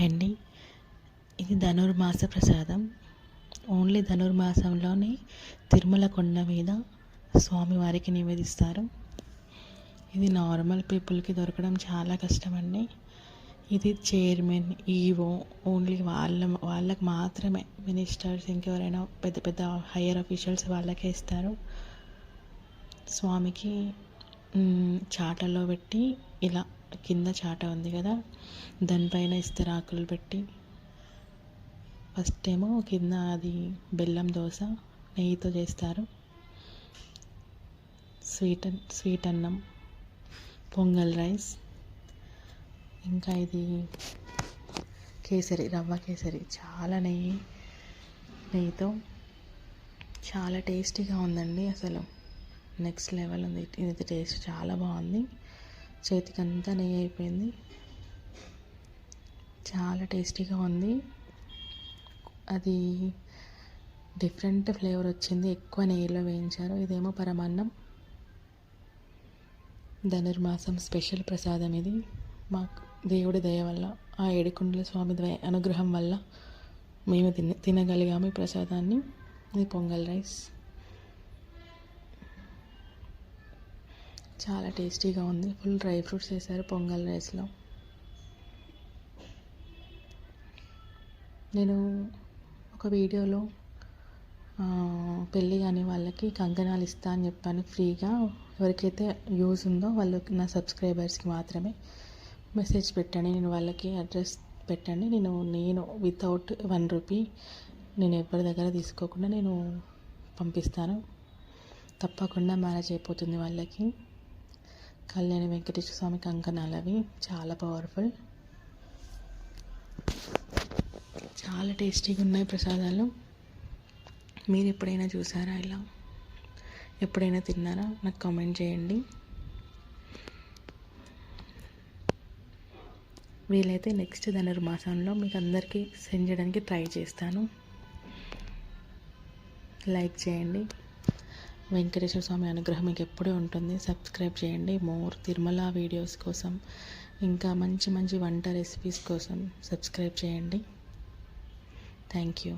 Hi అండి. ఇది ధనుర్మాస ప్రసాదం. ఓన్లీ ధనుర్మాసంలోనే తిరుమల కొండ మీద స్వామివారికి నివేదిస్తారు. ఇది నార్మల్ పీపుల్కి దొరకడం చాలా కష్టమండి. ఇది చైర్మన్, ఈవో ఓన్లీ వాళ్ళకి మాత్రమే, మినిస్టర్స్ ఇంకెవరైనా పెద్ద పెద్ద హయ్యర్ అఫీషియల్స్ వాళ్ళకే ఇస్తారు. స్వామికి చాటలో పెట్టి ఇలా కింద చాట ఉంది కదా, దానిపైన ఇస్తరాకులు పెట్టి ఫస్ట్ ఏమో కింద అది బెల్లం దోశ నెయ్యితో చేస్తారు. స్వీట్ అన్నం, పొంగల్ రైస్, ఇంకా ఇది కేసరి, రవ్వ కేసరి, చాలా నెయ్యితో చాలా టేస్టీగా ఉందండి. అసలు నెక్స్ట్ లెవెల్ ఉంది. ఇది టేస్ట్ చాలా బాగుంది. చేతికంతా నెయ్యి అయిపోయింది. చాలా టేస్టీగా ఉంది. అది డిఫరెంట్ ఫ్లేవర్ వచ్చింది. ఎక్కువ నెయ్యిలో వేయించారు. ఇదేమో పరమాన్నం. ధనుర్మాసం స్పెషల్ ప్రసాదం ఇది. మాకు దేవుడి దయ వల్ల, ఆ ఏడుకొండల స్వామి అనుగ్రహం వల్ల మేము తినగలిగాము ఈ ప్రసాదాన్ని. ఇది పొంగల్ రైస్, చాలా టేస్టీగా ఉంది. ఫుల్ డ్రై ఫ్రూట్స్ వేశారు పొంగల్ రైస్లో. నేను ఒక వీడియోలో పెళ్ళి కాని వాళ్ళకి కంకణాలు ఇస్తా అని చెప్పాను ఫ్రీగా. ఎవరికైతే యూజ్ ఉందో వాళ్ళకి, నా సబ్స్క్రైబర్స్కి మాత్రమే మెసేజ్ పెట్టండి. నేను వాళ్ళకి అడ్రస్ పెట్టండి. నేను వితౌట్ ₹1 నేను ఎవరి దగ్గర తీసుకోకుండా నేను పంపిస్తాను. తప్పకుండా మ్యారేజ్ అయిపోతుంది వాళ్ళకి. కళ్యాణి వెంకటేశ్వర స్వామి కంకణాలు అవి చాలా పవర్ఫుల్, చాలా టేస్టీగా ఉన్నాయి ప్రసాదాలు. మీరు ఎప్పుడైనా చూసారా ఇలా? ఎప్పుడైనా తిన్నారా? నాకు కామెంట్ చేయండి. వీలైతే నెక్స్ట్ ధనుర్మాసంలో మీకు అందరికీ సెండ్ చేయడానికి ట్రై చేస్తాను. లైక్ చేయండి. వెంకటేశ్వర స్వామి అనుగ్రహం మీకు ఎప్పుడూ ఉంటుంది. సబ్స్క్రైబ్ చేయండి. మోర్ తిరుమల వీడియోస్ కోసం, ఇంకా మంచి మంచి వంట రెసిపీస్ కోసం సబ్స్క్రైబ్ చేయండి. Thank you.